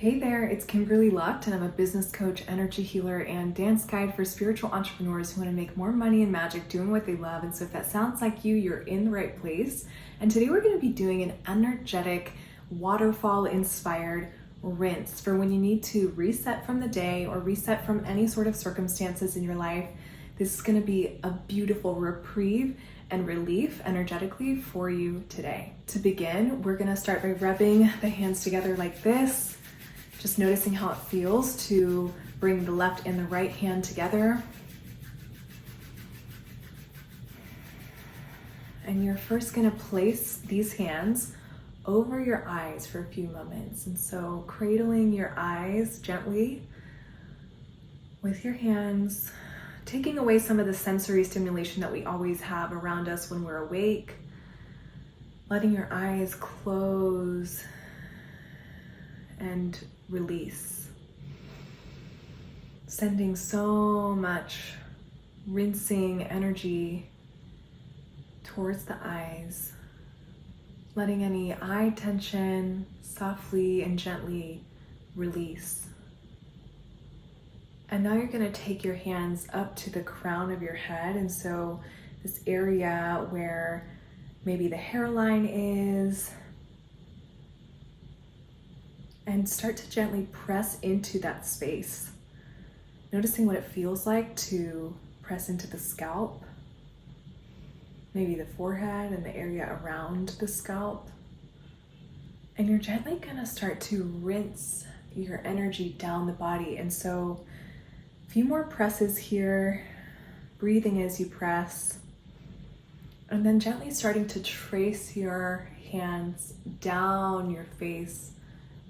Hey there, it's Kimberly Lucht, and I'm a business coach, energy healer, and dance guide for spiritual entrepreneurs who want to make more money and magic doing what they love. And so if that sounds like you, you're in the right place. And today we're going to be doing an energetic, waterfall inspired rinse for when you need to reset from the day or reset from any sort of circumstances in your life. This is going to be a beautiful reprieve and relief energetically for you today. To begin, we're going to start by rubbing the hands together like this. Just noticing how it feels to bring the left and the right hand together. And you're first going to place these hands over your eyes for a few moments. And so cradling your eyes gently with your hands, taking away some of the sensory stimulation that we always have around us when we're awake. Letting your eyes close and release. Sending so much rinsing energy towards the eyes. Letting any eye tension softly and gently release. And now you're going to take your hands up to the crown of your head. And so this area where maybe the hairline is, and start to gently press into that space. Noticing what it feels like to press into the scalp, maybe the forehead and the area around the scalp. And you're gently gonna start to rinse your energy down the body. And so a few more presses here, breathing as you press, and then gently starting to trace your hands down your face,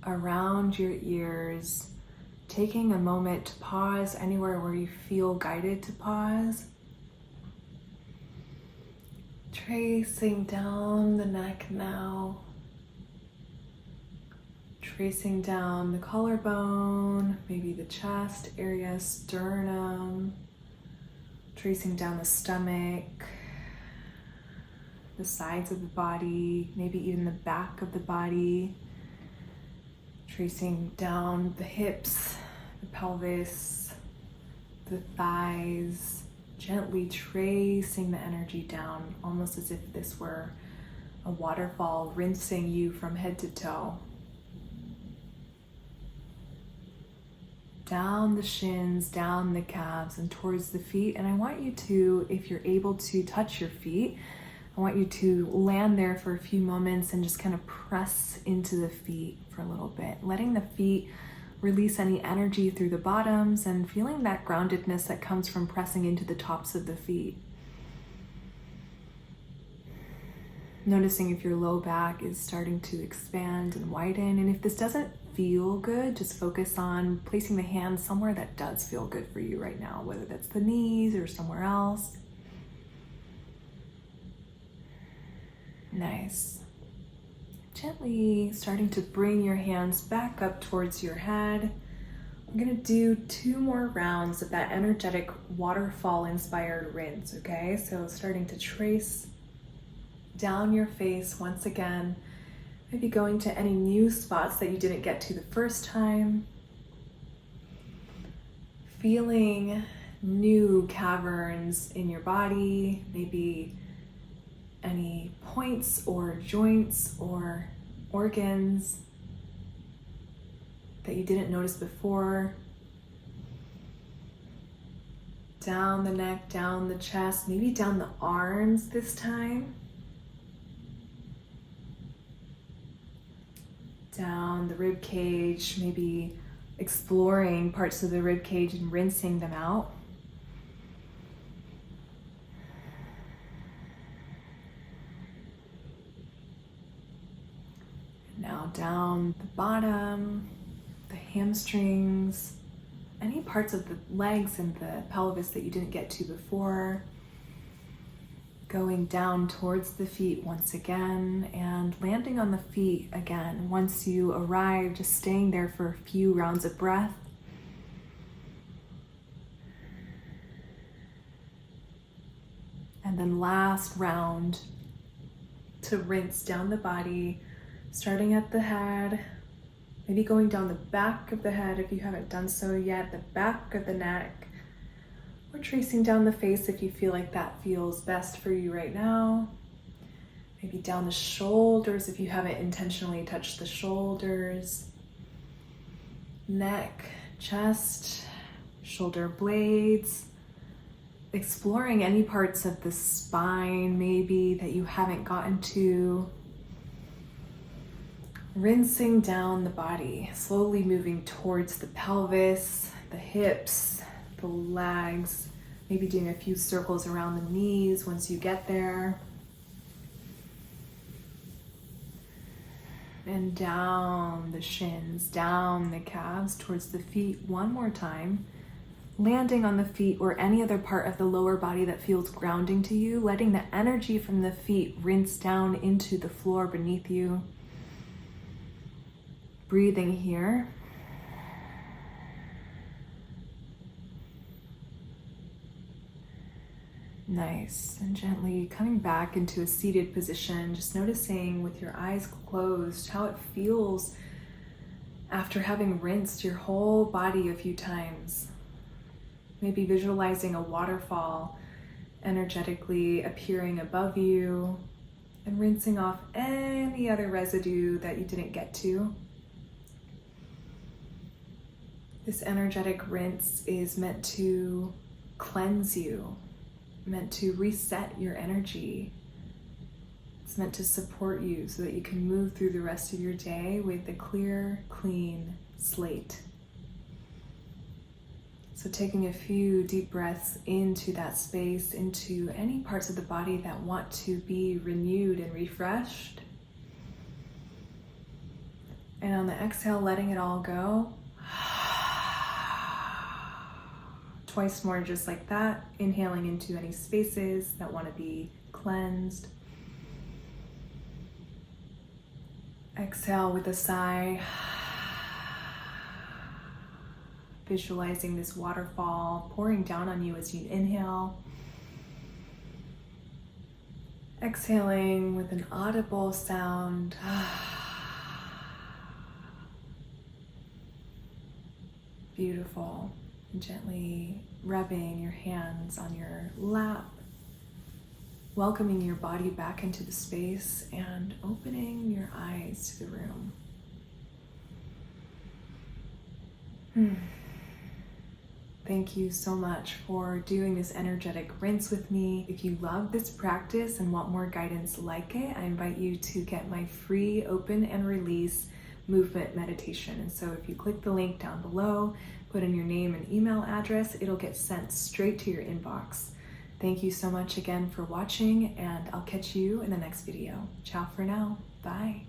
around your ears, taking a moment to pause anywhere where you feel guided to pause. Tracing down the neck now. Tracing down the collarbone, maybe the chest area, sternum. Tracing down the stomach, the sides of the body, maybe even the back of the body. Tracing down the hips, the pelvis, the thighs, gently tracing the energy down, almost as if this were a waterfall rinsing you from head to toe. Down the shins, down the calves, and towards the feet. And I want you to, if you're able to touch your feet, I want you to land there for a few moments and just kind of press into the feet for a little bit, letting the feet release any energy through the bottoms and feeling that groundedness that comes from pressing into the tops of the feet. Noticing if your low back is starting to expand and widen. And if this doesn't feel good, just focus on placing the hands somewhere that does feel good for you right now, whether that's the knees or somewhere else. Nice. Gently starting to bring your hands back up towards your head. We're going to do 2 more rounds of that energetic waterfall inspired rinse, okay? So starting to trace down your face once again, maybe going to any new spots that you didn't get to the first time. Feeling new caverns in your body, maybe any points or joints or organs that you didn't notice before. Down the neck, down the chest, maybe down the arms this time. Down the rib cage, maybe exploring parts of the rib cage and rinsing them out. Now down the bottom, the hamstrings, any parts of the legs and the pelvis that you didn't get to before. Going down towards the feet once again and landing on the feet again. Once you arrive, just staying there for a few rounds of breath. And then last round to rinse down the body, starting at the head, Maybe going down the back of the head if you haven't done so yet, the back of the neck, or tracing down the face if you feel like that feels best for you right now. Maybe down the shoulders if you haven't intentionally touched the shoulders, neck, chest, shoulder blades, exploring any parts of the spine maybe that you haven't gotten to. Rinsing down the body, slowly moving towards the pelvis, the hips, the legs, maybe doing a few circles around the knees once you get there. And down the shins, down the calves, towards the feet one more time. Landing on the feet or any other part of the lower body that feels grounding to you, letting the energy from the feet rinse down into the floor beneath you. Breathing here. Nice. And gently coming back into a seated position, just noticing with your eyes closed how it feels after having rinsed your whole body a few times. Maybe visualizing a waterfall energetically appearing above you and rinsing off any other residue that you didn't get to. This energetic rinse is meant to cleanse you, meant to reset your energy. It's meant to support you so that you can move through the rest of your day with a clear, clean slate. So taking a few deep breaths into that space, into any parts of the body that want to be renewed and refreshed. And on the exhale, letting it all go. Twice more just like that, inhaling into any spaces that want to be cleansed. Exhale with a sigh. Visualizing this waterfall pouring down on you as you inhale. Exhaling with an audible sound. Beautiful. And gently rubbing your hands on your lap, welcoming your body back into the space and opening your eyes to the room. Thank you so much for doing this energetic rinse with me. If you love this practice and want more guidance like it, I invite you to get my free open and release movement meditation. And so if you click the link down below, put in your name and email address, it'll get sent straight to your inbox. Thank you so much again for watching, and I'll catch you in the next video. Ciao for now. Bye.